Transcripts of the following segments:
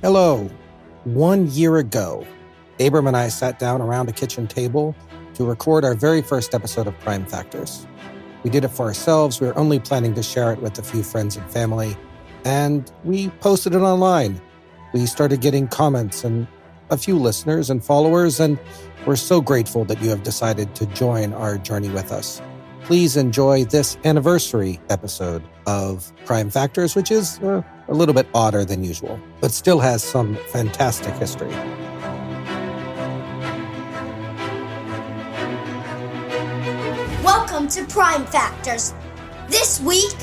Hello. 1 year ago, Abram and I sat down around a kitchen table to record our very first episode of Prime Factors. We did it for ourselves. We were only planning to share it with a few friends and family, and we posted it online. We started getting comments and a few listeners and followers, and we're so grateful that you have decided to join our journey with us. Please enjoy this anniversary episode of Prime Factors, which is a little bit odder than usual, but still has some fantastic history. Welcome to Prime Factors. This week,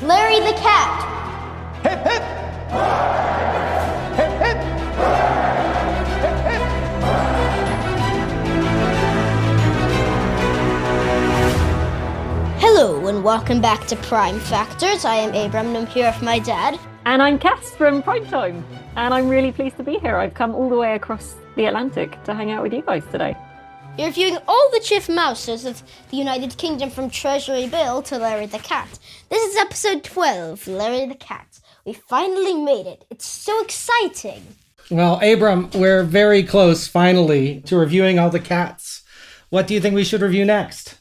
Larry the Cat. Hip, hip! Hip, hip! Hip, hip! Hello and welcome back to Prime Factors. I am Abram and I'm here with my dad. And I'm Kess from Primetime. And I'm really pleased to be here. I've come all the way across the Atlantic to hang out with you guys today. You're reviewing all the chief mouses of the United Kingdom from Treasury Bill to Larry the Cat. This is episode 12, Larry the Cat. We finally made it. It's so exciting. Well, Abram, we're very close, finally, to reviewing all the cats. What do you think we should review next?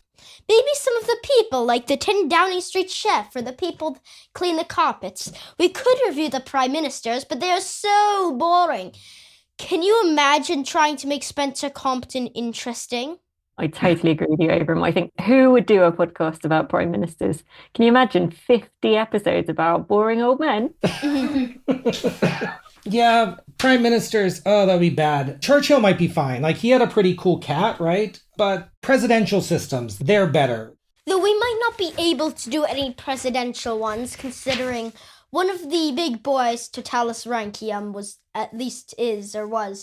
Maybe some of the people, like the 10 Downing Street chef or the people that clean the carpets. We could review the prime ministers, but they are so boring. Can you imagine trying to make Spencer Compton interesting? I totally agree with you, Abram. I think who would do a podcast about prime ministers? Can you imagine 50 episodes about boring old men? Yeah, prime ministers, that'd be bad. Churchill might be fine. Like, he had a pretty cool cat, right? But presidential systems, they're better. Though we might not be able to do any presidential ones, considering one of the big boys, Totalis Rankium, was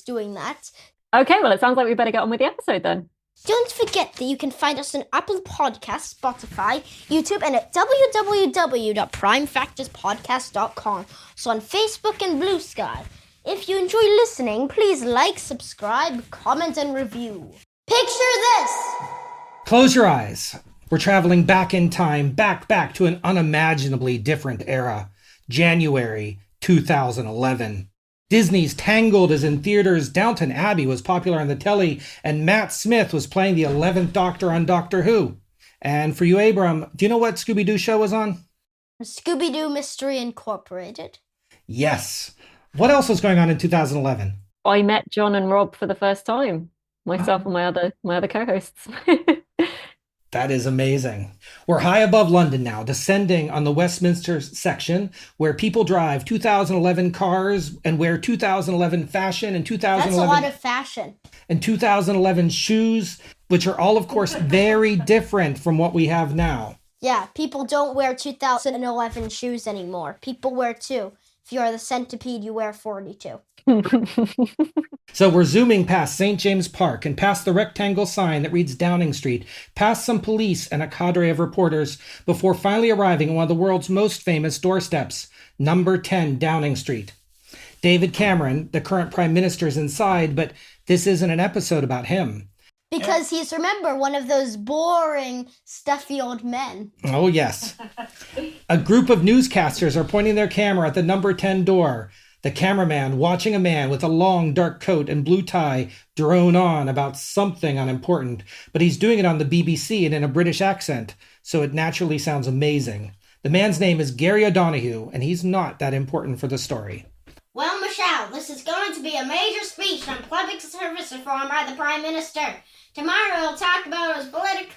doing that. Okay, well, it sounds like we better get on with the episode then. Don't forget that you can find us on Apple Podcasts, Spotify, YouTube, and at www.primefactorspodcast.com. So on Facebook and Blue Sky. If you enjoy listening, please like, subscribe, comment, and review. Picture this! Close your eyes. We're traveling back in time, back to an unimaginably different era. January 2011. Disney's Tangled is in theaters, Downton Abbey was popular on the telly, and Matt Smith was playing the 11th Doctor on Doctor Who. And for you, Abram, do you know what Scooby-Doo show was on? Scooby-Doo Mystery Incorporated. Yes. What else was going on in 2011? I met John and Rob for the first time. Myself and my other co-hosts. That is amazing. We're high above London now, descending on the Westminster section, where people drive 2011 cars and wear 2011 fashion and 2011... That's a lot of fashion. And 2011 shoes, which are all, of course, very different from what we have now. Yeah, people don't wear 2011 shoes anymore. People wear 2. If you're the centipede, you wear 42. So we're zooming past St. James Park and past the rectangle sign that reads Downing Street, past some police and a cadre of reporters, before finally arriving at one of the world's most famous doorsteps, number 10 Downing Street. David Cameron, the current prime minister, is inside, but this isn't an episode about him. Because he's, remember, one of those boring, stuffy old men. Oh, yes. A group of newscasters are pointing their camera at the number 10 door. The cameraman watching a man with a long dark coat and blue tie drone on about something unimportant, but he's doing it on the BBC and in a British accent, so it naturally sounds amazing. The man's name is Gary O'Donoghue, and he's not that important for the story. Well, Michelle, this is going to be a major speech on public service reform by the Prime Minister. Tomorrow he'll talk about his political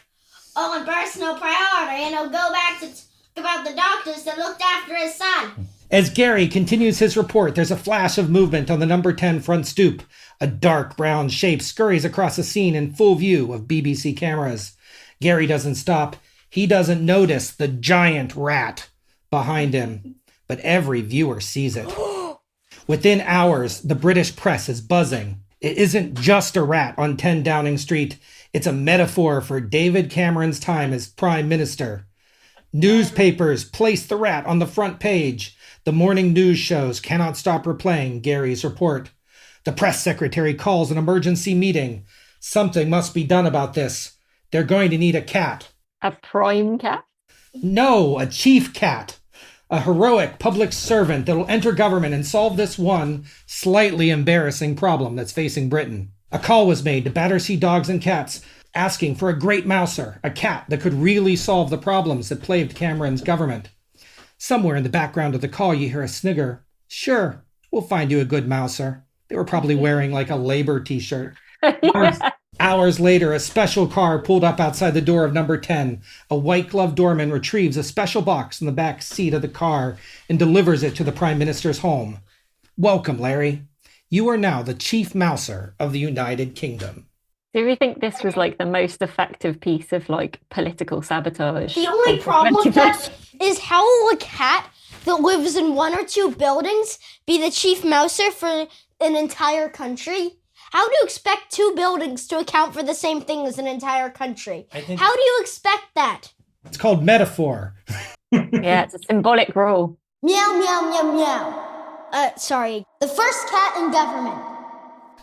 and personal priority, and he'll go back to talk about the doctors that looked after his son. As Gary continues his report, there's a flash of movement on the number 10 front stoop. A dark brown shape scurries across the scene in full view of BBC cameras. Gary doesn't stop. He doesn't notice the giant rat behind him, but every viewer sees it. Within hours, the British press is buzzing. It isn't just a rat on 10 Downing Street. It's a metaphor for David Cameron's time as Prime Minister. Newspapers place the rat on the front page. The morning news shows cannot stop replaying Gary's report. The press secretary calls an emergency meeting. Something must be done about this. They're going to need a cat. A prime cat? No, a chief cat. a heroic public servant that'll enter government and solve this one slightly embarrassing problem that's facing Britain. A call was made to Battersea Dogs and Cats, asking for a great mouser, a cat that could really solve the problems that plagued Cameron's government. Somewhere in the background of the call, you hear a snigger. Sure, we'll find you a good mouser. They were probably wearing like a Labor t-shirt. Yeah. Hours later, a special car pulled up outside the door of number 10. A white-gloved doorman retrieves a special box in the back seat of the car and delivers it to the Prime Minister's home. Welcome, Larry. You are now the chief mouser of the United Kingdom. Do you think this was like the most effective piece of like political sabotage? The only of problem with 2020? that is how will a cat that lives in one or two buildings be the chief mouser for an entire country? How do you expect two buildings to account for the same thing as an entire country? How do you expect that? It's called metaphor. Yeah, it's a symbolic rule. Meow, meow, meow, meow. Sorry. The first cat in government.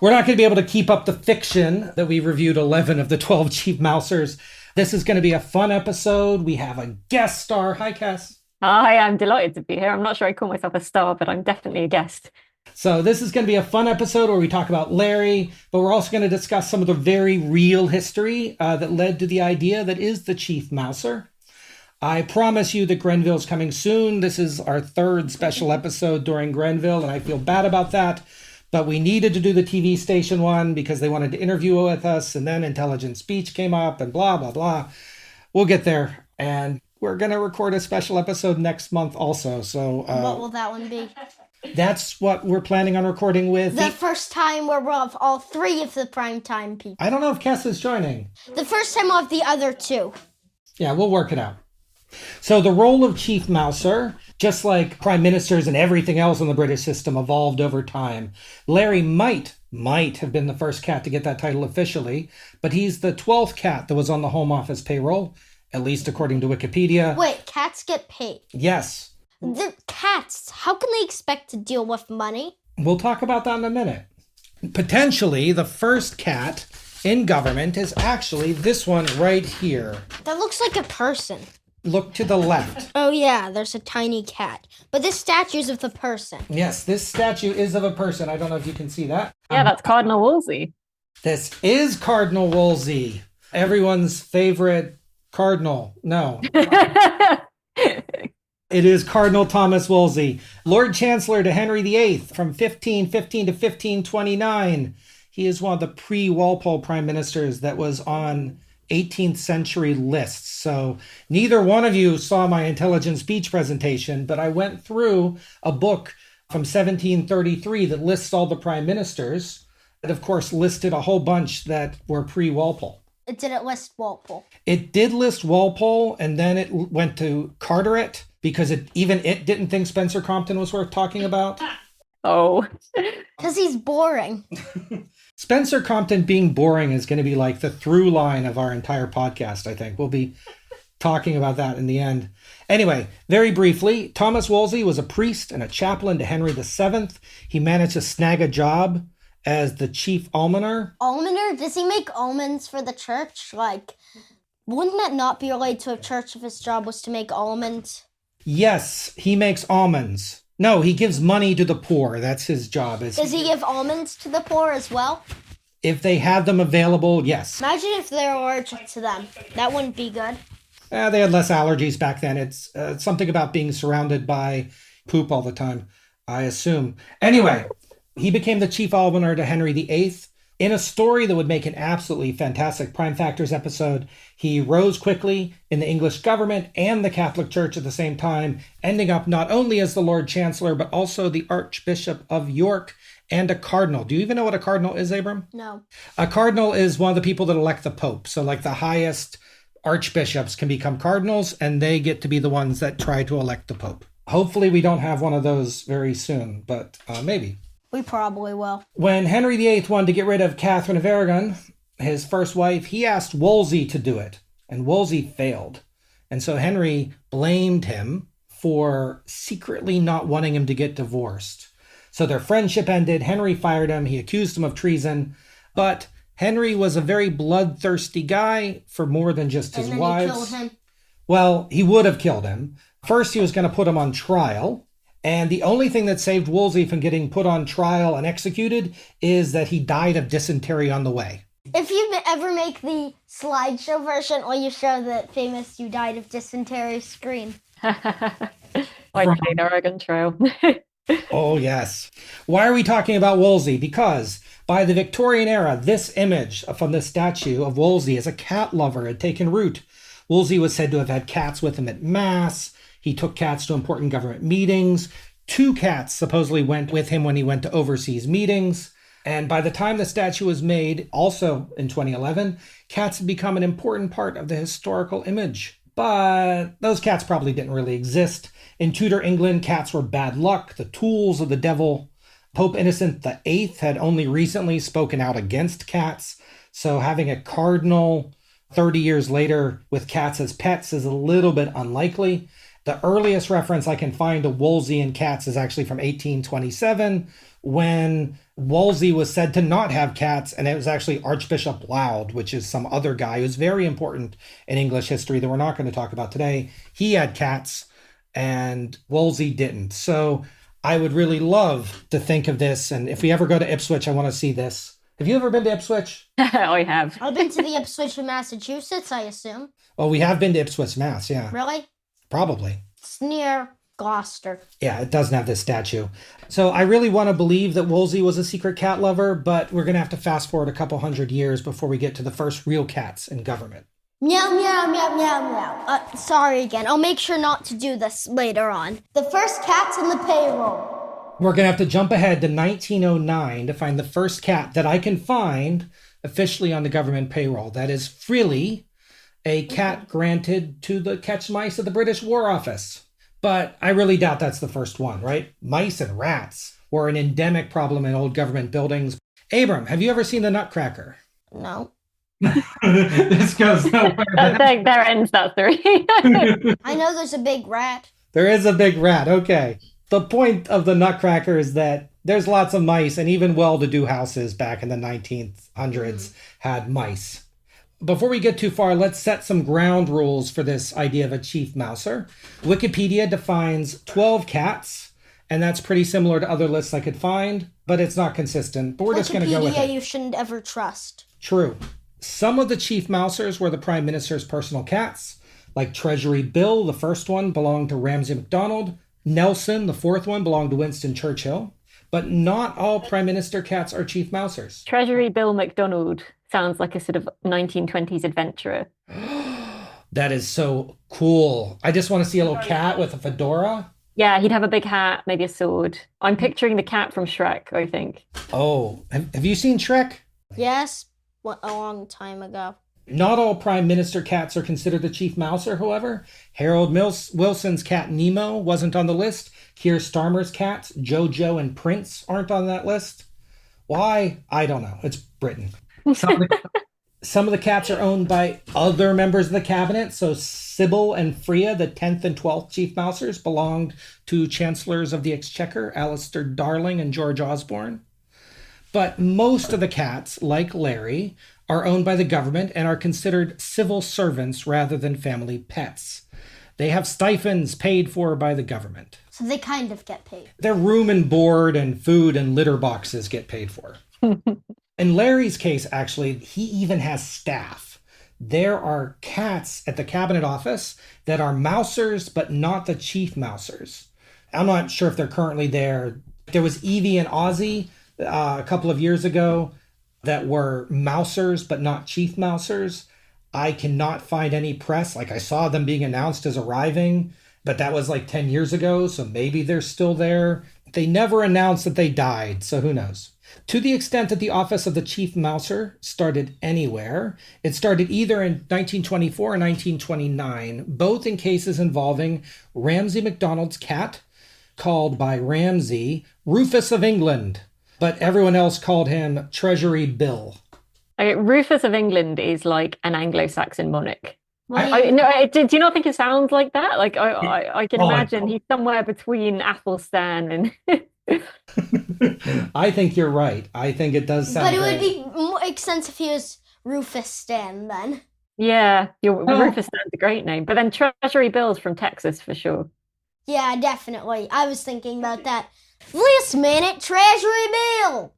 We're not going to be able to keep up the fiction that we reviewed 11 of the 12 chief mousers. This is going to be a fun episode. We have a guest star. Hi, Kess. Hi, I'm delighted to be here. I'm not sure I call myself a star, but I'm definitely a guest. So this is going to be a fun episode where we talk about Larry, but we're also going to discuss some of the very real history that led to the idea that is the chief mouser. I promise you that Grenville's coming soon. This is our third special episode during Grenville, and I feel bad about that. But we needed to do the TV station one because they wanted to interview with us, and then intelligent speech came up and blah, blah, blah. We'll get there. And we're going to record a special episode next month also. So What will that one be? that's what we're planning on recording with. The first time where we'll have all three of the primetime people. I don't know if Kess is joining. The first time we'll have the other two. Yeah, we'll work it out. So the role of chief mouser, just like prime ministers and everything else in the British system, evolved over time. Larry might have been the first cat to get that title officially, but he's the 12th cat that was on the Home Office payroll, at least according to Wikipedia. Wait, cats get paid. Yes. The cats, how can they expect to deal with money? We'll talk about that in a minute. Potentially, the first cat in government is actually this one right here. That looks like a person. Look to the left. Oh yeah, there's a tiny cat. But this statue's of the person. Yes, this statue is of a person. I don't know if you can see that. Yeah, that's Cardinal Wolsey. This is Cardinal Wolsey, everyone's favorite cardinal. No, it is Cardinal Thomas Wolsey, Lord Chancellor to Henry VIII from 1515 to 1529. He is one of the pre-Walpole prime ministers that was on 18th century lists. So neither one of you saw my intelligent speech presentation, but I went through a book from 1733 that lists all the prime ministers. It, of course, listed a whole bunch that were pre-Walpole. It didn't list Walpole. It did list Walpole, and then it went to Carteret because it didn't think Spencer Compton was worth talking about. Oh. Because he's boring. Spencer Compton being boring is going to be like the through line of our entire podcast, I think. We'll be talking about that in the end. Anyway, very briefly, Thomas Wolsey was a priest and a chaplain to Henry VII. He managed to snag a job as the chief almoner. Almoner? Does he make almonds for the church? Like, wouldn't that not be related to a church if his job was to make almonds? Yes, he makes almonds. No, he gives money to the poor. That's his job. Does he give almonds to the poor as well? If they have them available, yes. Imagine if they're allergic to them. That wouldn't be good. They had less allergies back then. It's something about being surrounded by poop all the time, I assume. Anyway, he became the chief almoner to Henry VIII. In a story that would make an absolutely fantastic Prime Factors episode, he rose quickly in the English government and the Catholic Church at the same time, ending up not only as the Lord Chancellor, but also the Archbishop of York and a cardinal. Do you even know what a cardinal is, Abram? No. A cardinal is one of the people that elect the Pope. So like the highest archbishops can become cardinals, and they get to be the ones that try to elect the Pope. Hopefully we don't have one of those very soon, but maybe. We probably will. When Henry VIII wanted to get rid of Catherine of Aragon, his first wife, he asked Wolsey to do it, and Wolsey failed. And so Henry blamed him for secretly not wanting him to get divorced. So their friendship ended. Henry fired him. He accused him of treason. But Henry was a very bloodthirsty guy for more than just his wives. And then he killed him. Well, he would have killed him. First, he was going to put him on trial. And the only thing that saved Wolsey from getting put on trial and executed is that he died of dysentery on the way. If you ever make the slideshow version, or you show the famous "you died of dysentery" screen. Like the Oregon Trail. Oh, yes. Why are we talking about Wolsey? Because by the Victorian era, this image from the statue of Wolsey as a cat lover had taken root. Wolsey was said to have had cats with him at Mass. He took cats to important government meetings. 2 cats supposedly went with him when he went to overseas meetings. And by the time the statue was made, also in 2011, cats had become an important part of the historical image. But those cats probably didn't really exist. In Tudor England, cats were bad luck, the tools of the devil. Pope Innocent VIII had only recently spoken out against cats, so having a cardinal 30 years later with cats as pets is a little bit unlikely. The earliest reference I can find to Wolsey and cats is actually from 1827, when Wolsey was said to not have cats, and it was actually Archbishop Laud, which is some other guy who's very important in English history that we're not going to talk about today. He had cats, and Wolsey didn't. So I would really love to think of this, and if we ever go to Ipswich, I want to see this. Have you ever been to Ipswich? I have. I've been to the Ipswich in Massachusetts, I assume. Oh, we have been to Ipswich, Mass, yeah. Really? Probably. It's near Gloucester. Yeah, it doesn't have this statue. So I really want to believe that Wolsey was a secret cat lover, but we're going to have to fast forward a couple hundred years before we get to the first real cats in government. Meow, meow, meow, meow, meow. Sorry again. I'll make sure not to do this later on. The first cats in the payroll. We're going to have to jump ahead to 1909 to find the first cat that I can find officially on the government payroll. That is Frilly, a cat granted to the catch mice of the British War Office. But I really doubt that's the first one, right? Mice and rats were an endemic problem in old government buildings. Abram, have you ever seen the Nutcracker? No. This goes nowhere. There ends that story. I know there's a big rat. There is a big rat, okay. The point of the Nutcracker is that there's lots of mice, and even well-to-do houses back in the 1900s had mice. Before we get too far, let's set some ground rules for this idea of a chief mouser. Wikipedia defines 12 cats, and that's pretty similar to other lists I could find, but it's not consistent. But we're just going to go with it. You shouldn't ever trust. True. Some of the chief mousers were the Prime Minister's personal cats, like Treasury Bill, the first one, belonged to Ramsay MacDonald. Nelson, the fourth one, belonged to Winston Churchill. But not all Prime Minister cats are chief mousers. Treasury Bill MacDonald sounds like a sort of 1920s adventurer. That is so cool. I just want to see a little cat with a fedora. Yeah, he'd have a big hat, maybe a sword. I'm picturing the cat from Shrek, I think. Oh, have you seen Shrek? Yes, a long time ago. Not all Prime Minister cats are considered a chief mouser, however. Harold Wilson's cat Nemo wasn't on the list. Keir Starmer's cats, Jojo and Prince, aren't on that list. Why? I don't know. It's Britain. Some of the cats are owned by other members of the cabinet. So Sybil and Freya, the 10th and 12th chief mousers, belonged to Chancellors of the Exchequer, Alistair Darling and George Osborne. But most of the cats, like Larry, are owned by the government and are considered civil servants rather than family pets. They have stipends paid for by the government. So they kind of get paid. Their room and board and food and litter boxes get paid for. In Larry's case, actually, he even has staff. There are cats at the cabinet office that are mousers, but not the chief mousers. I'm not sure if they're currently there. There was Evie and Ozzy a couple of years ago that were mousers, but not chief mousers. I cannot find any press. Like, I saw them being announced as arriving, but that was like 10 years ago, so maybe they're still there. They never announced that they died, so who knows? To the extent that the office of the chief mouser started anywhere, it started either in 1924 or 1929, both in cases involving Ramsay MacDonald's cat, called by Ramsay Rufus of England, but everyone else called him Treasury Bill. Okay, Rufus of England is like an Anglo-Saxon monarch. Well, Do you not think it sounds like that? Like I can imagine he's somewhere between Athelstan and. I think you're right. I think it does sound. But it would make sense if he was Rufus Stan then. Yeah, Oh. Rufus sounds a great name. But then Treasury Bill's from Texas for sure. Yeah, definitely. I was thinking about that. This minute, Treasury Bill.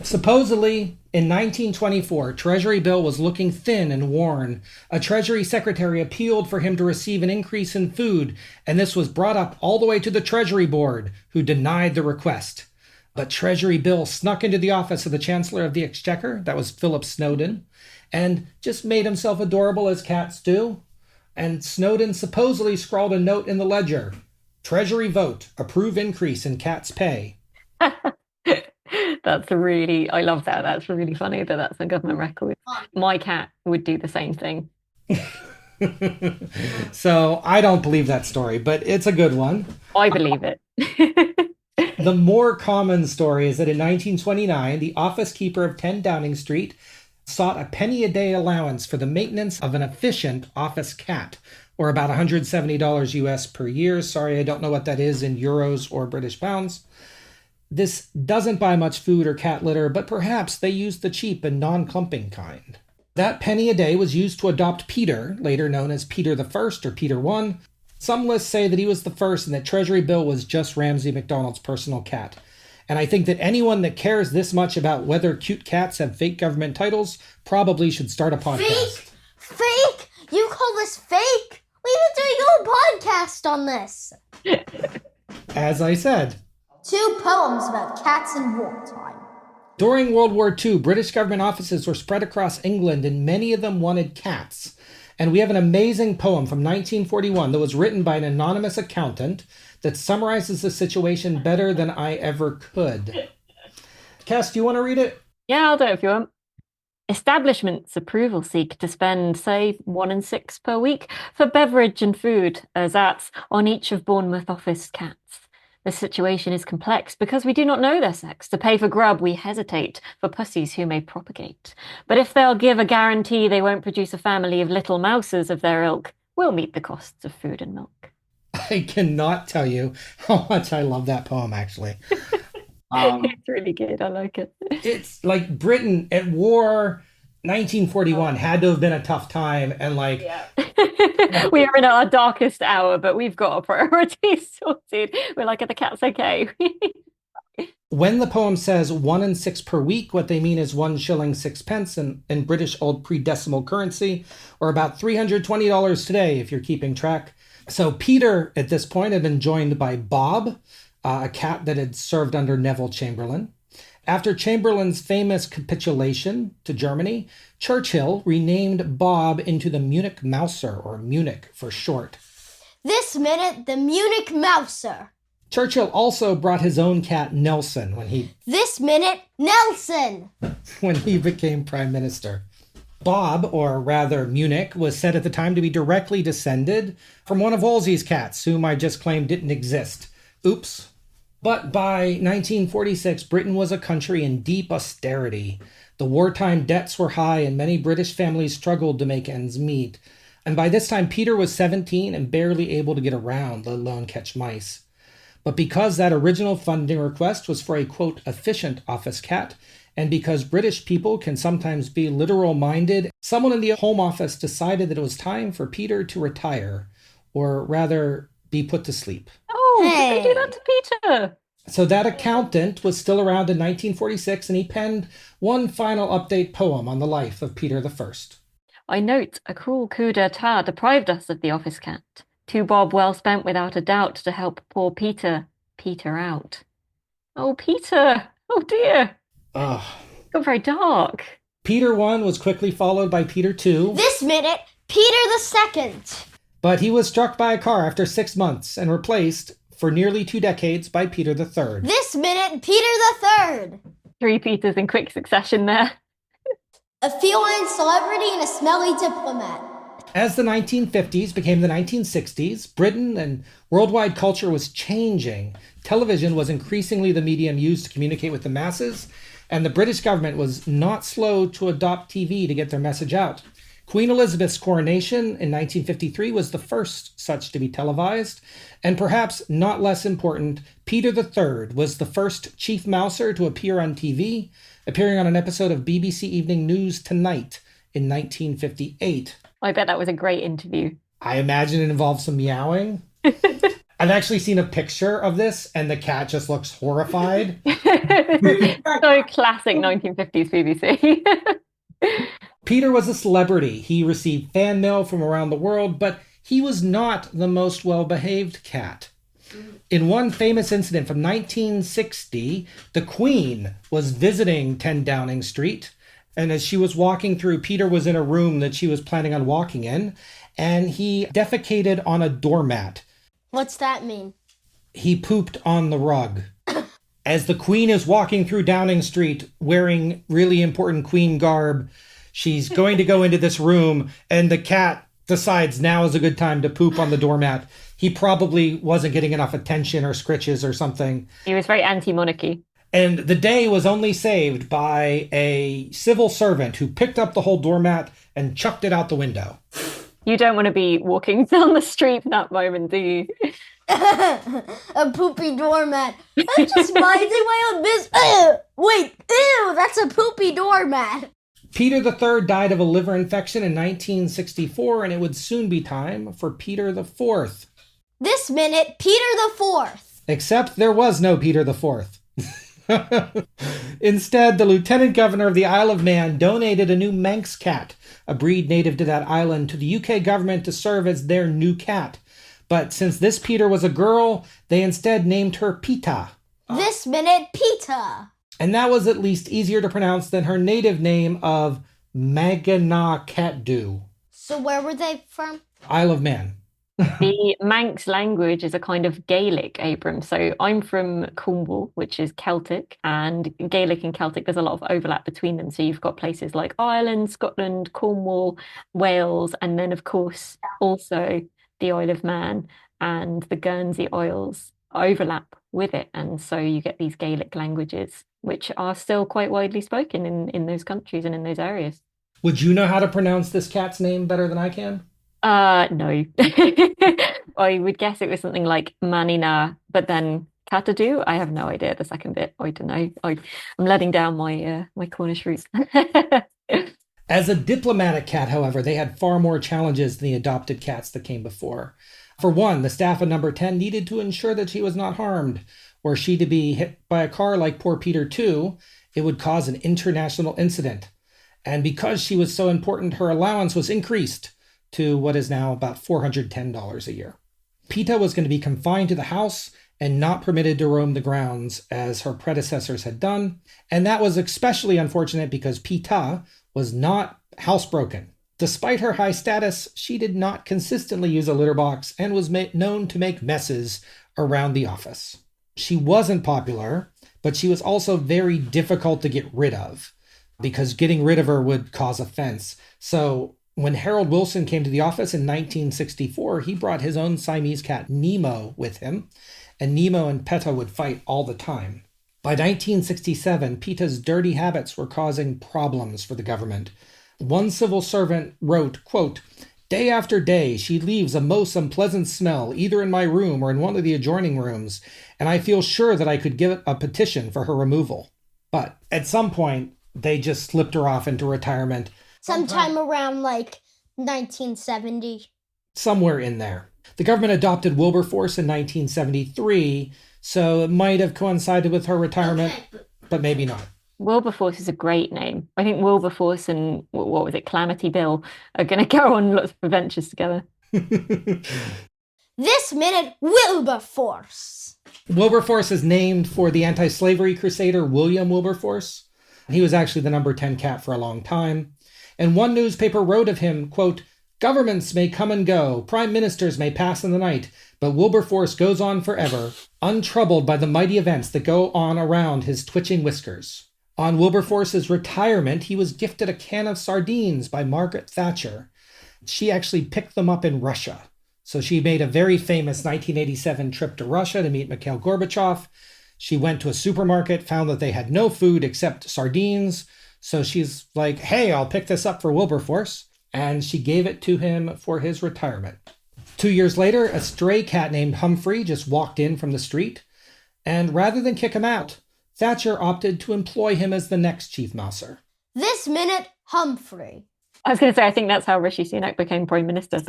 Supposedly, in 1924, Treasury Bill was looking thin and worn. A Treasury Secretary appealed for him to receive an increase in food, and this was brought up all the way to the Treasury Board, who denied the request. But Treasury Bill snuck into the office of the Chancellor of the Exchequer, that was Philip Snowden, and just made himself adorable as cats do. And Snowden supposedly scrawled a note in the ledger. Treasury vote, approve increase in cats' pay. I love that. That's really funny that that's a government record. My cat would do the same thing. So I don't believe that story, but it's a good one. I believe it. The more common story is that in 1929, the office keeper of 10 Downing Street sought a penny a day allowance for the maintenance of an efficient office cat, or about $170 US per year. Sorry, I don't know what that is in euros or British pounds. This doesn't buy much food or cat litter, but perhaps they used the cheap and non-clumping kind. That penny a day was used to adopt Peter, later known as Peter the First or Peter I. Some lists say that he was the first and that Treasury Bill was just Ramsay MacDonald's personal cat. And I think that anyone that cares this much about whether cute cats have fake government titles probably should start a podcast. Fake? You call this fake? We've been doing a whole podcast on this. As I said, 2 poems about cats in wartime. during World War II, British government offices were spread across England and many of them wanted cats. And we have an amazing poem from 1941 that was written by an anonymous accountant that summarizes the situation better than I ever could. Kess, do you want to read it? Yeah, I'll do it if you want. Establishments approval seek to spend, say, 1 and 6 per week for beverage and food, ersatz, on each of Bournemouth office cats. The situation is complex because we do not know their sex. To pay for grub, we hesitate for pussies who may propagate. But if they'll give a guarantee they won't produce a family of little mouses of their ilk, we'll meet the costs of food and milk. I cannot tell you how much I love that poem, actually. It's really good. I like it. It's like Britain at war, 1941 had to have been a tough time. And like, We are in our darkest hour, but we've got our priorities sorted. We're like, are the cats okay? when the poem says 1 and 6 per week, what they mean is 1 shilling 6 pence in British old pre-decimal currency, or about $320 today, if you're keeping track. So Peter, at this point, had been joined by Bob, a cat that had served under Neville Chamberlain. After Chamberlain's famous capitulation to Germany, Churchill renamed Bob into the Munich Mouser, or Munich for short. This minute, the Munich Mouser. Churchill also brought his own cat Nelson This minute, Nelson. when he became prime minister. Bob, or rather Munich, was said at the time to be directly descended from one of Wolsey's cats, whom I just claimed didn't exist. Oops. But by 1946, Britain was a country in deep austerity. The wartime debts were high and many British families struggled to make ends meet. And by this time, Peter was 17 and barely able to get around, let alone catch mice. But because that original funding request was for a, quote, efficient office cat, and because British people can sometimes be literal-minded, someone in the Home Office decided that it was time for Peter to retire, or rather, be put to sleep. Oh, did they do that to Peter? So that accountant was still around in 1946, and he penned one final update poem on the life of Peter I. I note a cruel coup d'etat deprived us of the office cat. 2 bob well spent without a doubt to help poor Peter out. Oh, Peter! Oh dear! Ugh. Got very dark. Peter I was quickly followed by Peter II. This minute, Peter II. But he was struck by a car after 6 months and replaced for nearly 2 decades by Peter III. This minute, Peter III. 3 Peters in quick succession there. A feline celebrity and a smelly diplomat. As the 1950s became the 1960s, Britain and worldwide culture was changing. Television was increasingly the medium used to communicate with the masses, and the British government was not slow to adopt TV to get their message out. Queen Elizabeth's coronation in 1953 was the first such to be televised, and perhaps not less important, Peter III was the first chief mouser to appear on TV, appearing on an episode of BBC Evening News Tonight in 1958. I bet that was a great interview. I imagine it involves some meowing. I've actually seen a picture of this, and the cat just looks horrified. So classic 1950s BBC. Peter was a celebrity. He received fan mail from around the world, but he was not the most well-behaved cat. In one famous incident from 1960, the Queen was visiting 10 Downing Street, and as she was walking through, Peter was in a room that she was planning on walking in, and he defecated on a doormat. What's that mean? He pooped on the rug. As the Queen is walking through Downing Street wearing really important Queen garb, she's going to go into this room, and the cat decides now is a good time to poop on the doormat. He probably wasn't getting enough attention or scritches or something. He was very anti-monarchy. And the day was only saved by a civil servant who picked up the whole doormat and chucked it out the window. You don't want to be walking down the street in that moment, do you? A poopy doormat. I'm just minding my own business. Wait, ew, that's a poopy doormat. Peter III died of a liver infection in 1964, and it would soon be time for Peter IV. This minute, Peter the Fourth. Except there was no Peter IV. Instead, the Lieutenant Governor of the Isle of Man donated a new Manx cat, a breed native to that island, to the UK government to serve as their new cat. But since this Peter was a girl, they instead named her Pita. This minute, Pita. And that was at least easier to pronounce than her native name of Magana Catdu. So where were they from? Isle of Man. The Manx language is a kind of Gaelic, Abram. So I'm from Cornwall, which is Celtic, and Gaelic and Celtic, there's a lot of overlap between them. So you've got places like Ireland, Scotland, Cornwall, Wales, and then, of course, also the Isle of Man and the Guernsey Isles overlap with it. And so you get these Gaelic languages, which are still quite widely spoken in those countries and in those areas. Would you know how to pronounce this cat's name better than I can? No. I would guess it was something like Manina, but then Katadu. I have no idea the second bit. I don't know. I'm letting down my Cornish roots. As a diplomatic cat, however, they had far more challenges than the adopted cats that came before. For one, the staff of number 10 needed to ensure that she was not harmed. Were she to be hit by a car like poor Peter too, it would cause an international incident. And because she was so important, her allowance was increased to what is now about $410 a year. Pita was going to be confined to the house and not permitted to roam the grounds as her predecessors had done. And that was especially unfortunate because Pita was not housebroken. Despite her high status, she did not consistently use a litter box and was known to make messes around the office. She wasn't popular, but she was also very difficult to get rid of because getting rid of her would cause offense. So when Harold Wilson came to the office in 1964, he brought his own Siamese cat, Nemo, with him, and Nemo and Peta would fight all the time. By 1967, Peta's dirty habits were causing problems for the government. One civil servant wrote, quote, "Day after day, she leaves a most unpleasant smell either in my room or in one of the adjoining rooms, and I feel sure that I could give a petition for her removal." But at some point, they just slipped her off into retirement. Sometime around like 1970. Somewhere in there. The government adopted Wilberforce in 1973, so it might have coincided with her retirement, but maybe not. Wilberforce is a great name. I think Wilberforce and, what was it, Calamity Bill are going to go on lots of adventures together. This minute, Wilberforce. Wilberforce is named for the anti-slavery crusader William Wilberforce. He was actually the number 10 cat for a long time. And one newspaper wrote of him, quote, "Governments may come and go, prime ministers may pass in the night, but Wilberforce goes on forever, untroubled by the mighty events that go on around his twitching whiskers." On Wilberforce's retirement, he was gifted a can of sardines by Margaret Thatcher. She actually picked them up in Russia. So she made a very famous 1987 trip to Russia to meet Mikhail Gorbachev. She went to a supermarket, found that they had no food except sardines. So she's like, "Hey, I'll pick this up for Wilberforce." And she gave it to him for his retirement. 2 years later, a stray cat named Humphrey just walked in from the street. And rather than kick him out, Thatcher opted to employ him as the next chief mouser. This minute, Humphrey. I was going to say, I think that's how Rishi Sunak became Prime Minister,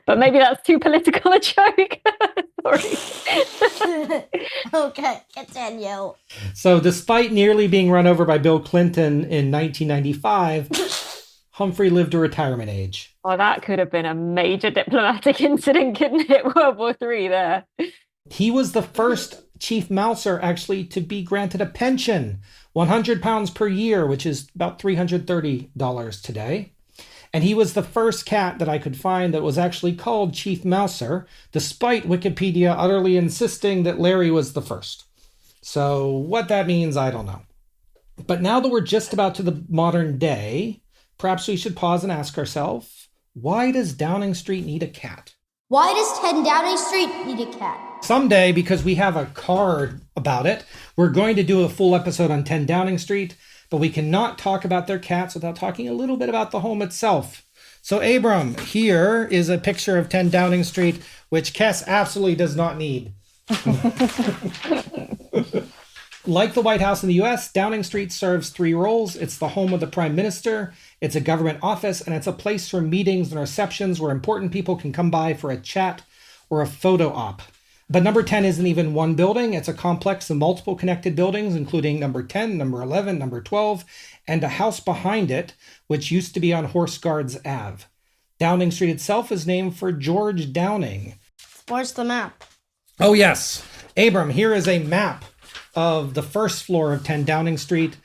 but maybe that's too political a joke. Sorry. Okay, continue. So despite nearly being run over by Bill Clinton in 1995, Humphrey lived to retirement age. Oh, that could have been a major diplomatic incident, couldn't it? World War III there. He was the first chief mouser actually to be granted a pension, £100 per year, which is about $330 today. And he was the first cat that I could find that was actually called Chief Mouser, despite Wikipedia utterly insisting that Larry was the first. So what that means, I don't know. But now that we're just about to the modern day, perhaps we should pause and ask ourselves, why does Downing Street need a cat? Why does 10 Downing Street need a cat? Someday, because we have a card about it, we're going to do a full episode on 10 Downing Street, but we cannot talk about their cats without talking a little bit about the home itself. So, Abram, here is a picture of 10 Downing Street, which Kess absolutely does not need. Like the White House in the US, Downing Street serves 3 roles. It's the home of the Prime Minister, it's a government office, and it's a place for meetings and receptions where important people can come by for a chat or a photo op. But number 10 isn't even one building. It's a complex of multiple connected buildings, including number 10, number 11, number 12, and a house behind it, which used to be on Horse Guards Ave. Downing Street itself is named for George Downing. Where's the map? Oh, yes. Abram, here is a map of the first floor of 10 Downing Street.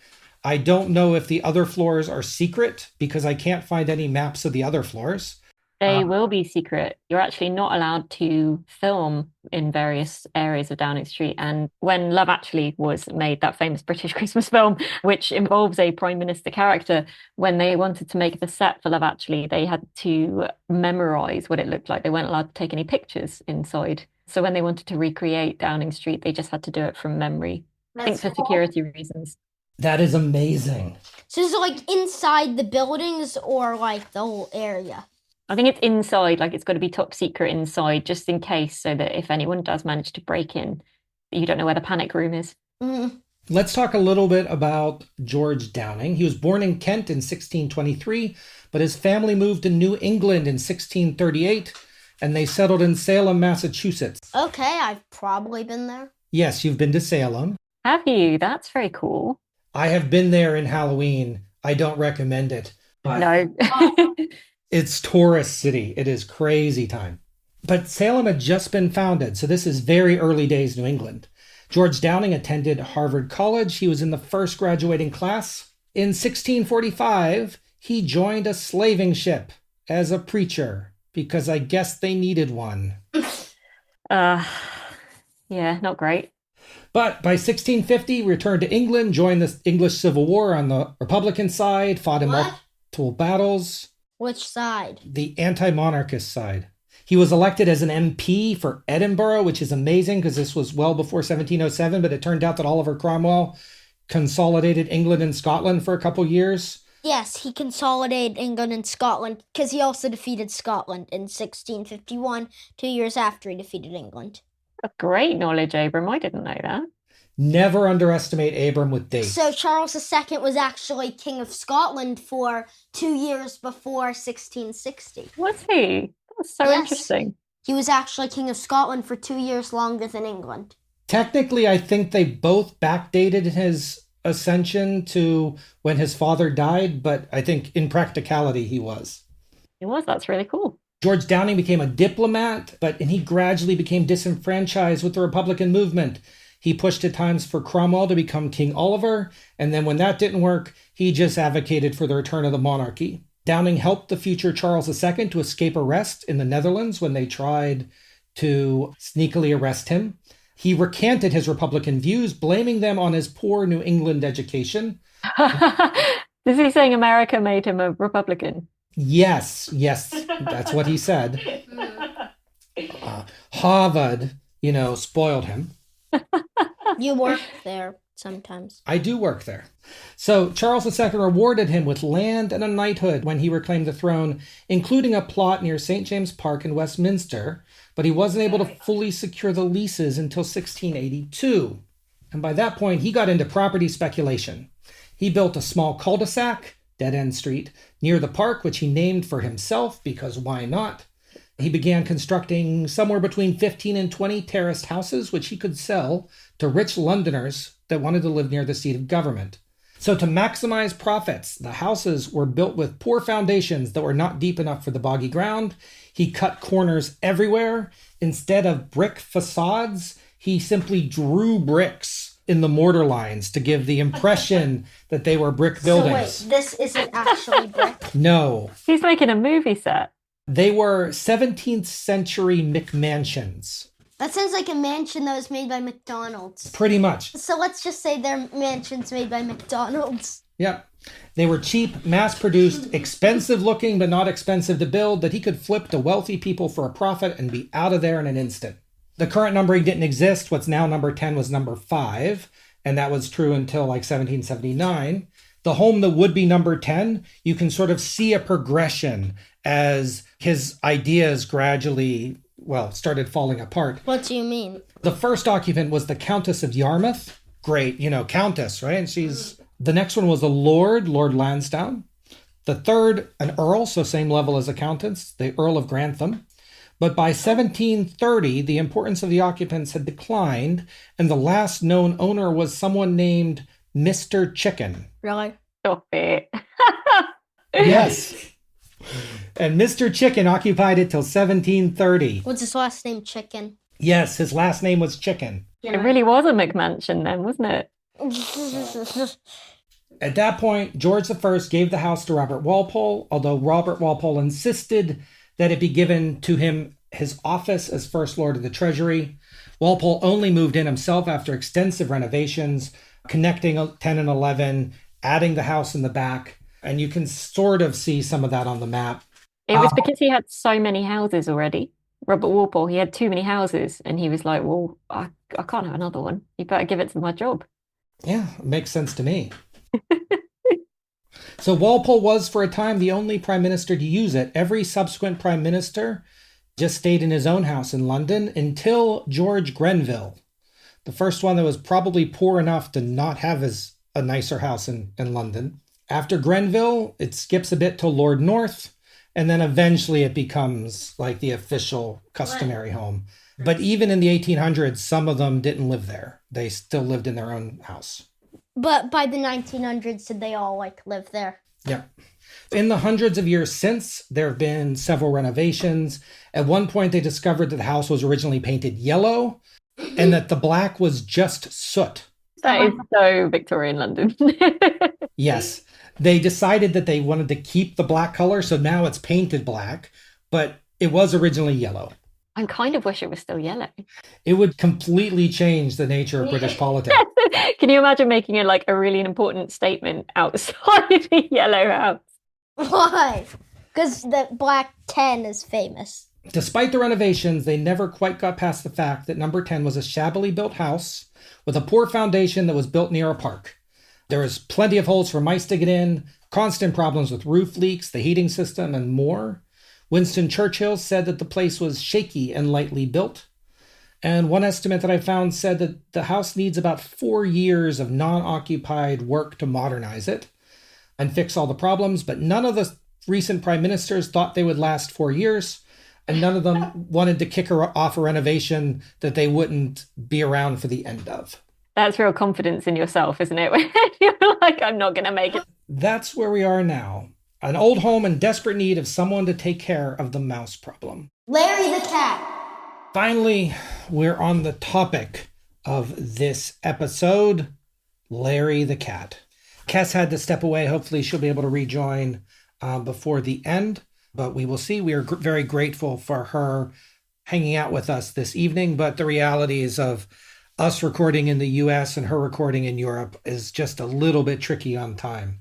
I don't know if the other floors are secret because I can't find any maps of the other floors. They will be secret. You're actually not allowed to film in various areas of Downing Street. And when Love Actually was made, that famous British Christmas film, which involves a Prime Minister character, when they wanted to make the set for Love Actually, they had to memorize what it looked like. They weren't allowed to take any pictures inside. So when they wanted to recreate Downing Street, they just had to do it from memory. I think for security reasons. That is amazing. So is it like inside the buildings or like the whole area? I think it's inside, like it's got to be top secret inside, just in case, so that if anyone does manage to break in, you don't know where the panic room is. Mm. Let's talk a little bit about George Downing. He was born in Kent in 1623, but his family moved to New England in 1638, and they settled in Salem, Massachusetts. Okay, I've probably been there. Yes, you've been to Salem. Have you? That's very cool. I have been there in Halloween. I don't recommend it. But No. it's tourist city. It is crazy time. But Salem had just been founded, so this is very early days New England. George Downing attended Harvard College. He was in the first graduating class. In 1645, he joined a slaving ship as a preacher, because I guess they needed one. Yeah, not great. But by 1650, returned to England, joined the English Civil War on the Republican side, fought in multiple battles. Which side? The anti-monarchist side. He was elected as an MP for Edinburgh, which is amazing because this was well before 1707, but it turned out that Oliver Cromwell consolidated England and Scotland for a couple years. Yes, he consolidated England and Scotland because he also defeated Scotland in 1651, 2 years after he defeated England. That's great knowledge, Abram. I didn't know that. Never underestimate Abram with dates. So Charles II was actually King of Scotland for 2 years before 1660. Was he? That's so Yes. interesting. He was actually King of Scotland for 2 years longer than England. Technically, I think they both backdated his ascension to when his father died, but I think in practicality he was. He was. That's really cool. George Downing became a diplomat, and he gradually became disenfranchised with the Republican movement. He pushed at times for Cromwell to become King Oliver, and then when that didn't work, he just advocated for the return of the monarchy. Downing helped the future Charles II to escape arrest in the Netherlands when they tried to sneakily arrest him. He recanted his Republican views, blaming them on his poor New England education. Is he saying America made him a Republican? Yes, that's what he said. Harvard, spoiled him. You work there sometimes. I do work there. So Charles II rewarded him with land and a knighthood when he reclaimed the throne, including a plot near St. James Park in Westminster, but he wasn't able to fully secure the leases until 1682. And by that point, he got into property speculation. He built a small cul-de-sac, dead-end street, near the park, which he named for himself because why not? He began constructing somewhere between 15 and 20 terraced houses, which he could sell to rich Londoners that wanted to live near the seat of government. So to maximize profits, the houses were built with poor foundations that were not deep enough for the boggy ground. He cut corners everywhere. Instead of brick facades, he simply drew bricks in the mortar lines to give the impression that they were brick buildings. So wait, this isn't actually brick? No. He's making a movie set. They were 17th century McMansions. That sounds like a mansion that was made by McDonald's. Pretty much. So let's just say they're mansions made by McDonald's. Yep. They were cheap, mass-produced, expensive looking, but not expensive to build, that he could flip to wealthy people for a profit and be out of there in an instant. The current numbering didn't exist. What's now number 10 was number 5, and that was true until like 1779. The home that would be number 10, you can sort of see a progression as his ideas gradually, started falling apart. What do you mean? The first occupant was the Countess of Yarmouth. Great, Countess, right? And the next one was a Lord Lansdowne. The third, an Earl, so same level as a Countess, the Earl of Grantham. But by 1730, the importance of the occupants had declined, and the last known owner was someone named Mr. Chicken. Really? Stop it. Yes. And Mr. Chicken occupied it till 1730. What's his last name? Chicken. Yes, his last name was Chicken. It really was a McMansion then, wasn't it? At that point, George I gave the house to Robert Walpole, although Robert Walpole insisted that it be given to him his office as First Lord of the Treasury. Walpole only moved in himself after extensive renovations, connecting 10 and 11, adding the house in the back. And you can sort of see some of that on the map. It was because he had so many houses already. Robert Walpole, he had too many houses, and he was like, well, I can't have another one. You better give it to my job. Yeah, it makes sense to me. So Walpole was, for a time, the only prime minister to use it. Every subsequent prime minister just stayed in his own house in London until George Grenville, the first one that was probably poor enough to not have a nicer house in London. After Grenville, it skips a bit to Lord North, and then eventually it becomes like the official customary home. But even in the 1800s, some of them didn't live there. They still lived in their own house. But by the 1900s, did they all live there? Yeah. In the hundreds of years since, there have been several renovations. At one point, they discovered that the house was originally painted yellow and that the black was just soot. That is so Victorian London. Yes. They decided that they wanted to keep the black color, so now it's painted black, but it was originally yellow. I kind of wish it was still yellow. It would completely change the nature of British politics. Can you imagine making it like a really important statement outside the yellow house? Why? Because the black 10 is famous. Despite the renovations, they never quite got past the fact that number 10 was a shabbily built house with a poor foundation that was built near a park. There was plenty of holes for mice to get in, constant problems with roof leaks, the heating system, and more. Winston Churchill said that the place was shaky and lightly built. And one estimate that I found said that the house needs about 4 years of non-occupied work to modernize it and fix all the problems, but none of the recent prime ministers thought they would last 4 years, and none of them wanted to kick off a renovation that they wouldn't be around for the end of. That's real confidence in yourself, isn't it? When you're like, I'm not going to make it. That's where we are now. An old home in desperate need of someone to take care of the mouse problem. Larry the cat. Finally, we're on the topic of this episode, Larry the cat. Kess had to step away. Hopefully she'll be able to rejoin before the end, but we will see. We are very grateful for her hanging out with us this evening, but the realities of us recording in the US and her recording in Europe is just a little bit tricky on time.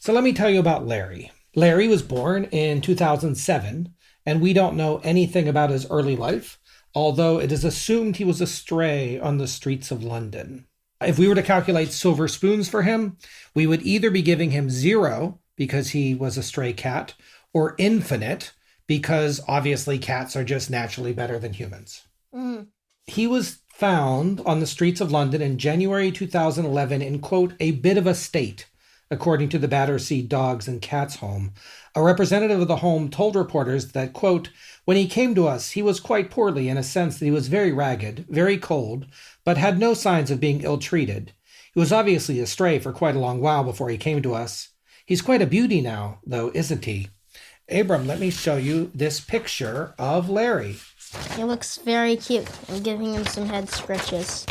So let me tell you about Larry. Larry was born in 2007, and we don't know anything about his early life, although it is assumed he was a stray on the streets of London. If we were to calculate silver spoons for him, we would either be giving him 0 because he was a stray cat, or infinite because obviously cats are just naturally better than humans. He was found on the streets of London in January 2011 in, quote, a bit of a state. according to the Battersea Dogs and Cats home. A representative of the home told reporters that, quote, "When he came to us, he was quite poorly in a sense that he was very ragged, very cold, but had no signs of being ill-treated. He was obviously a stray for quite a long while before he came to us. He's quite a beauty now, though, isn't he?" Abram, let me show you this picture of Larry. He looks very cute. I'm giving him some head scratches.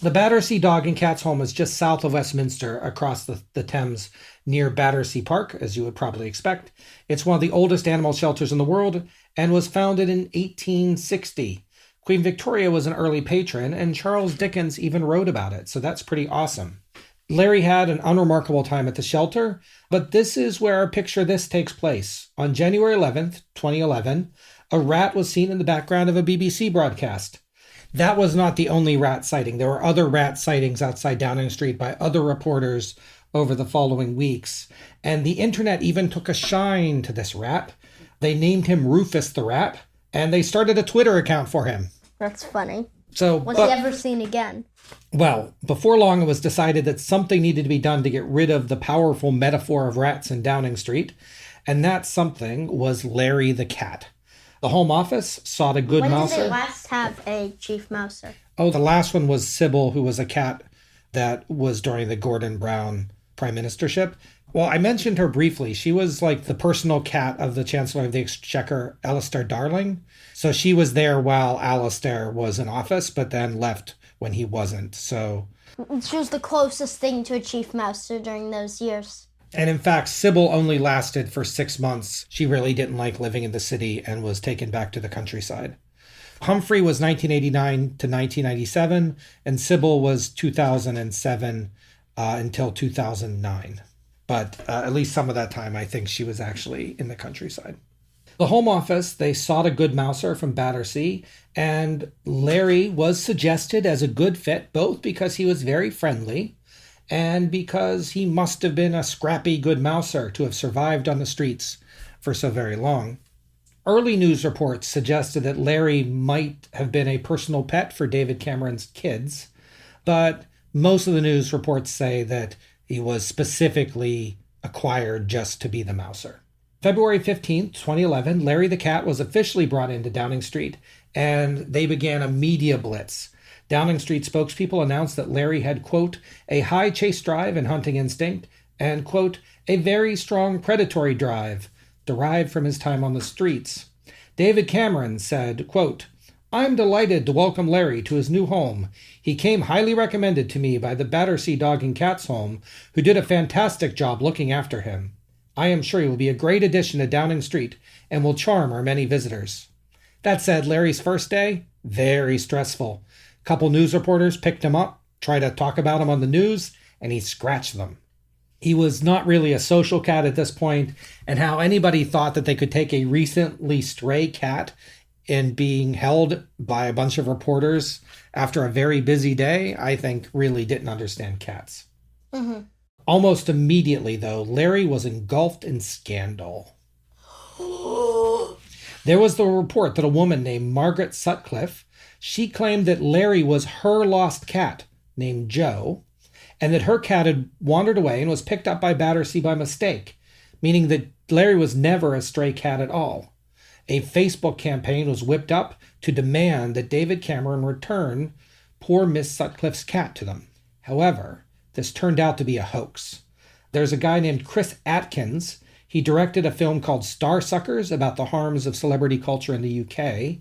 The Battersea Dog and Cats home is just south of Westminster, across the Thames, near Battersea Park, as you would probably expect. It's one of the oldest animal shelters in the world and was founded in 1860. Queen Victoria was an early patron, and Charles Dickens even wrote about it, so that's pretty awesome. Larry had an unremarkable time at the shelter, but this is where our picture this takes place. On January 11th, 2011, a rat was seen in the background of a BBC broadcast. That was not the only rat sighting. There were other rat sightings outside Downing Street by other reporters over the following weeks, and the internet even took a shine to this rat. They named him Rufus the Rat, and they started a Twitter account for him. That's funny. So, Was he ever seen again? Well, before long it was decided that something needed to be done to get rid of the powerful metaphor of rats in Downing Street, and that something was Larry the cat. The Home Office sought a good When mouser. did they last have a chief mouser? Oh, the last one was Sybil, who was a cat that was during the Gordon Brown prime ministership. Well, I mentioned her briefly. She was like the personal cat of the Chancellor of the Exchequer, Alistair Darling. So she was there while Alistair was in office, but then left when he wasn't. So, She was the closest thing to a chief mouser during those years. and in fact, Sybil only lasted for 6 months. She really didn't like living in the city and was taken back to the countryside. Humphrey was 1989 to 1997, and Sybil was 2007 until 2009. But at least some of that time, I think she was actually in the countryside. The Home Office, they sought a good mouser from Battersea, and Larry was suggested as a good fit, both because he was very friendly and because he must have been a scrappy good mouser to have survived on the streets for so very long. Early news reports suggested that Larry might have been a personal pet for David Cameron's kids, but most of the news reports say that he was specifically acquired just to be the mouser. February 15th, 2011, Larry the cat was officially brought into Downing Street, and they began a media blitz. Downing Street spokespeople announced that Larry had, quote, a high chase drive and hunting instinct, and, quote, a very strong predatory drive, derived from his time on the streets. David Cameron said, quote, I'm delighted to welcome Larry to his new home. He came highly recommended to me by the Battersea Dog and Cats home, who did a fantastic job looking after him. I am sure he will be a great addition to Downing Street and will charm our many visitors. That said, Larry's first day, very stressful. A couple news reporters picked him up, tried to talk about him on the news, and he scratched them. He was not really a social cat at this point, and how anybody thought that they could take a recently stray cat and being held by a bunch of reporters after a very busy day, I think really didn't understand cats. Mm-hmm. Almost immediately, though, Larry was engulfed in scandal. There was the report that a woman named Margaret Sutcliffe, she claimed that Larry was her lost cat named Joe, and that her cat had wandered away and was picked up by Battersea by mistake, meaning that Larry was never a stray cat at all. A Facebook campaign was whipped up to demand that David Cameron return poor Miss Sutcliffe's cat to them. However, this turned out to be a hoax. There's a guy named Chris Atkins. He directed a film called Starsuckers about the harms of celebrity culture in the UK.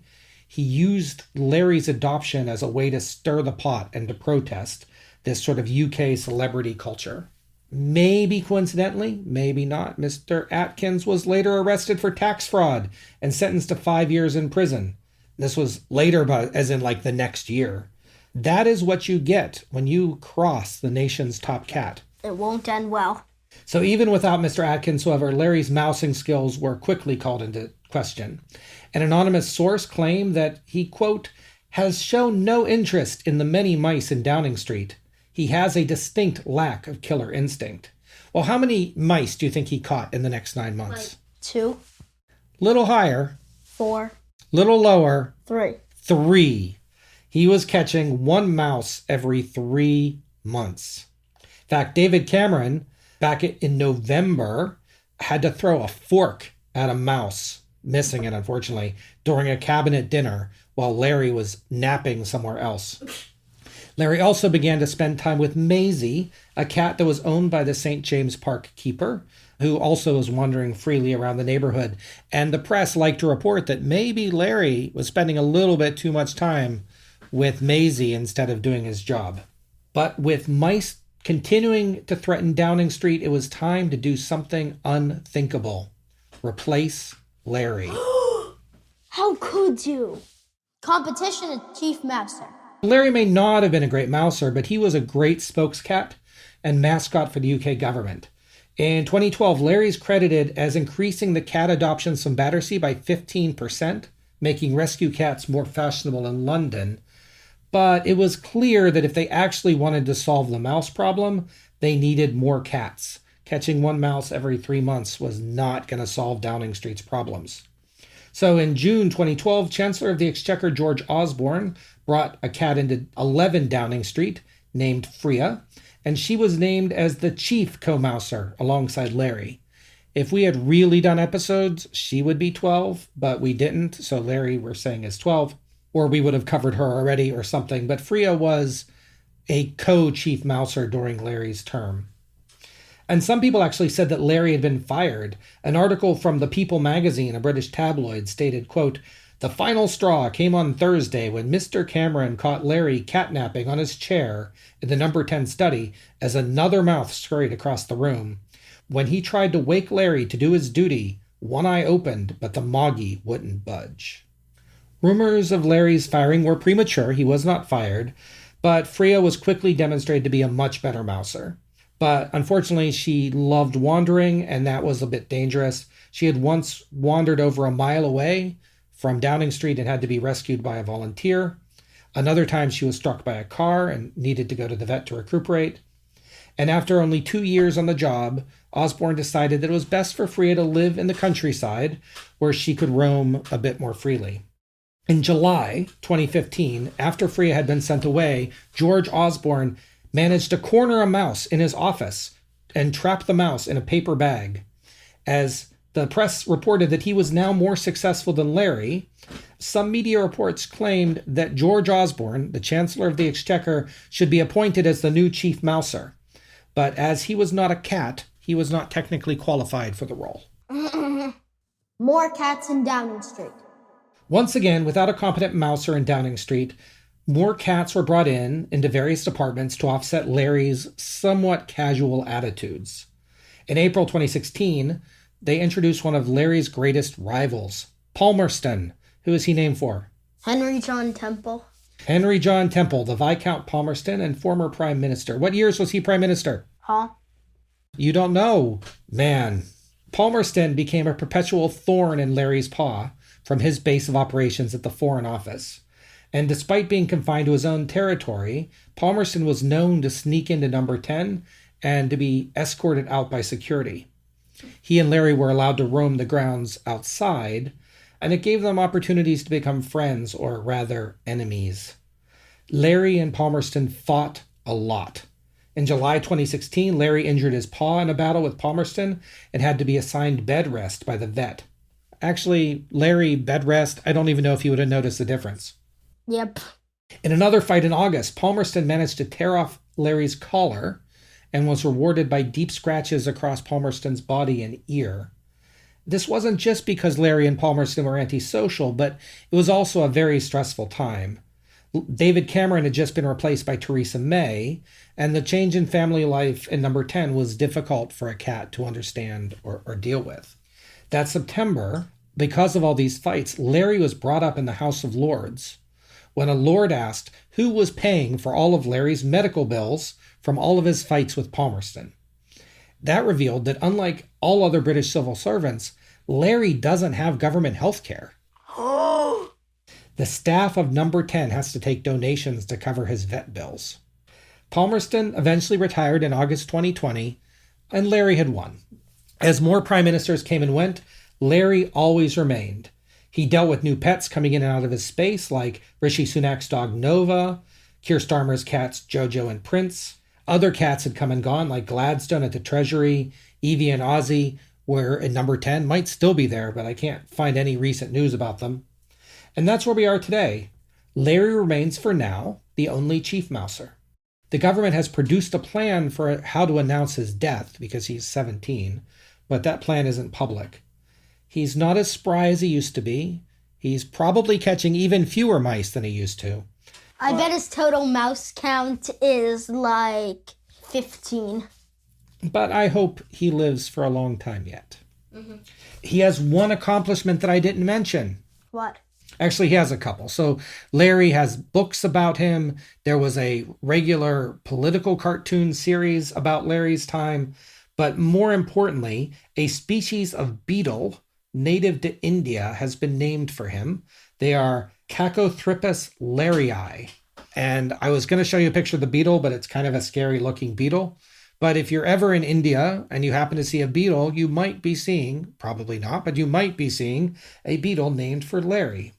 He used Larry's adoption as a way to stir the pot and to protest this sort of UK celebrity culture. Maybe coincidentally, maybe not, Mr. Atkins was later arrested for tax fraud and sentenced to 5 years in prison. This was later, but as in like the next year. That is what you get when you cross the nation's top cat. It won't end well. So even without Mr. Atkins, however, Larry's mousing skills were quickly called into question. An anonymous source claimed that he, quote, has shown no interest in the many mice in Downing Street. He has a distinct lack of killer instinct. Well, how many mice do you think he caught in the next 9 months? Like 2, Little higher. 4, Little lower. 3. 3. He was catching 1 mouse every 3 months. In fact, David Cameron Back in November, had to throw a fork at a mouse, missing it unfortunately, during a cabinet dinner while Larry was napping somewhere else. Larry also began to spend time with Maisie, a cat that was owned by the St. James Park keeper, who also was wandering freely around the neighborhood. And the press liked to report that maybe Larry was spending a little bit too much time with Maisie instead of doing his job. But with mice continuing to threaten Downing Street, it was time to do something unthinkable. Replace Larry. How could you? Competition at Chief Mouser. Larry may not have been a great mouser, but he was a great spokescat and mascot for the UK government. In 2012, Larry's credited as increasing the cat adoptions from Battersea by 15%, making rescue cats more fashionable in London. But it was clear that if they actually wanted to solve the mouse problem, they needed more cats. Catching one mouse every 3 months was not going to solve Downing Street's problems. So in June 2012, Chancellor of the Exchequer George Osborne brought a cat into 11 Downing Street named Freya, and she was named as the chief co-mouser alongside Larry. If we had really done episodes, she would be 12, but we didn't, so Larry we're saying is 12, or we would have covered her already or something, but Freya was a co-chief mouser during Larry's term. And some people actually said that Larry had been fired. An article from The People magazine, a British tabloid, stated, quote, "The final straw came on Thursday when Mr. Cameron caught Larry catnapping on his chair in the number 10 study as another mouth scurried across the room. When he tried to wake Larry to do his duty, one eye opened, but the moggy wouldn't budge." Rumors of Larry's firing were premature. He was not fired, but Freya was quickly demonstrated to be a much better mouser. But unfortunately, she loved wandering, and that was a bit dangerous. She had once wandered over a mile away from Downing Street and had to be rescued by a volunteer. Another time, she was struck by a car and needed to go to the vet to recuperate. And after only 2 years on the job, Osborne decided that it was best for Freya to live in the countryside where she could roam a bit more freely. In July 2015, after Freya had been sent away, George Osborne managed to corner a mouse in his office and trap the mouse in a paper bag. As the press reported that he was now more successful than Larry, some media reports claimed that George Osborne, the Chancellor of the Exchequer, should be appointed as the new chief mouser. But as he was not a cat, he was not technically qualified for the role. More cats in Downing Street. Once again, without a competent mouser in Downing Street, more cats were brought into various departments to offset Larry's somewhat casual attitudes. In April 2016, they introduced one of Larry's greatest rivals, Palmerston. Who is he named for? Henry John Temple. Henry John Temple, the Viscount Palmerston and former Prime Minister. What years was he Prime Minister? Huh? You don't know. Man. Palmerston became a perpetual thorn in Larry's paw from his base of operations at the Foreign Office. And despite being confined to his own territory, Palmerston was known to sneak into number 10 and to be escorted out by security. He and Larry were allowed to roam the grounds outside, and it gave them opportunities to become friends, or rather enemies. Larry and Palmerston fought a lot. In July 2016, Larry injured his paw in a battle with Palmerston and had to be assigned bed rest by the vet. Actually, Larry, bed rest, I don't even know if he would have noticed the difference. Yep. In another fight in August, Palmerston managed to tear off Larry's collar and was rewarded by deep scratches across Palmerston's body and ear. This wasn't just because Larry and Palmerston were antisocial, but it was also a very stressful time. David Cameron had just been replaced by Theresa May, and the change in family life in number 10 was difficult for a cat to understand or deal with. That September, because of all these fights, Larry was brought up in the House of Lords when a lord asked who was paying for all of Larry's medical bills from all of his fights with Palmerston. That revealed that unlike all other British civil servants, Larry doesn't have government health care. The staff of number 10 has to take donations to cover his vet bills. Palmerston eventually retired in August 2020, and Larry had won. As more prime ministers came and went, Larry always remained. He dealt with new pets coming in and out of his space, like Rishi Sunak's dog Nova, Keir Starmer's cats Jojo and Prince, Other cats had come and gone, like Gladstone at the Treasury, Evie and Ozzy were at number 10, might still be there, but I can't find any recent news about them. And that's where we are today. Larry remains, for now, the only Chief Mouser. The government has produced a plan for how to announce his death because he's 17, but that plan isn't public. He's not as spry as he used to be. He's probably catching even fewer mice than he used to. I bet his total mouse count is like 15. But I hope he lives for a long time yet. Mm-hmm. He has one accomplishment that I didn't mention. What? Actually, he has a couple. So Larry has books about him. There was a regular political cartoon series about Larry's time. But more importantly, a species of beetle native to India has been named for him. They are Cacothripus larrii. And I was going to show you a picture of the beetle, but it's kind of a scary looking beetle. But if you're ever in India and you happen to see a beetle, you might be seeing, probably not, but you might be seeing a beetle named for Larry.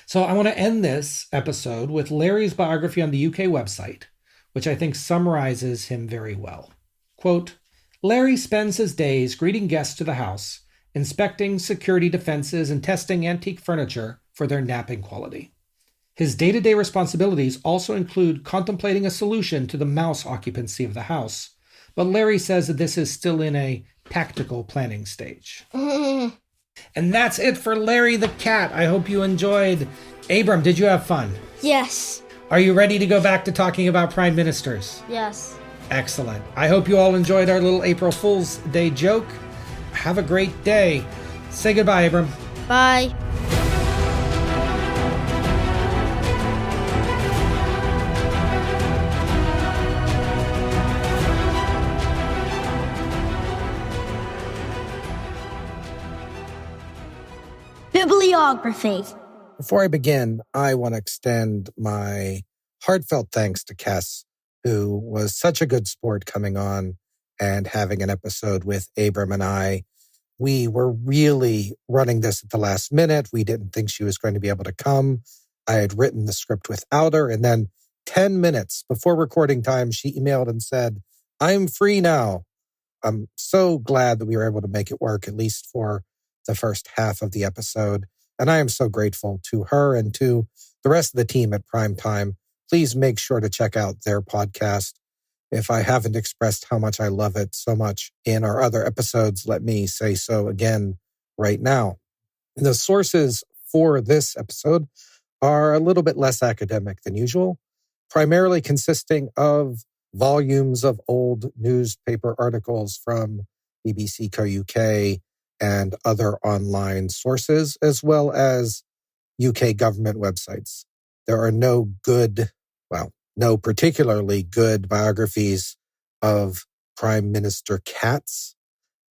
So I want to end this episode with Larry's biography on the UK website, which I think summarizes him very well. Quote, Larry spends his days greeting guests to the house, inspecting security defenses and testing antique furniture for their napping quality. His day-to-day responsibilities also include contemplating a solution to the mouse occupancy of the house, but Larry says that this is still in a tactical planning stage. And that's it for Larry the Cat. I hope you enjoyed. Abram, did you have fun? Yes. Are you ready to go back to talking about prime ministers? Yes. Excellent. I hope you all enjoyed our little April Fool's Day joke. Have a great day. Say goodbye, Abram. Bye. Bibliography. Before I begin, I want to extend my heartfelt thanks to Kess, who was such a good sport coming on and having an episode with Abram and I. We were really running this at the last minute. We didn't think she was going to be able to come. I had written the script without her. And then 10 minutes before recording time, she emailed and said, I'm free now. I'm so glad that we were able to make it work, at least for the first half of the episode. And I am so grateful to her and to the rest of the team at Primetime. Please make sure to check out their podcast. If I haven't expressed how much I love it so much in our other episodes, let me say so again right now. The sources for this episode are a little bit less academic than usual, primarily consisting of volumes of old newspaper articles from BBC Co UK and other online sources, as well as UK government websites. There are no particularly good biographies of Prime Minister cats,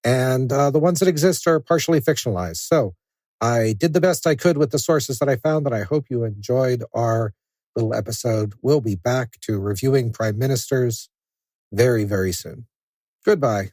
and the ones that exist are partially fictionalized. So I did the best I could with the sources that I found, and I hope you enjoyed our little episode. We'll be back to reviewing prime ministers very, very soon. Goodbye.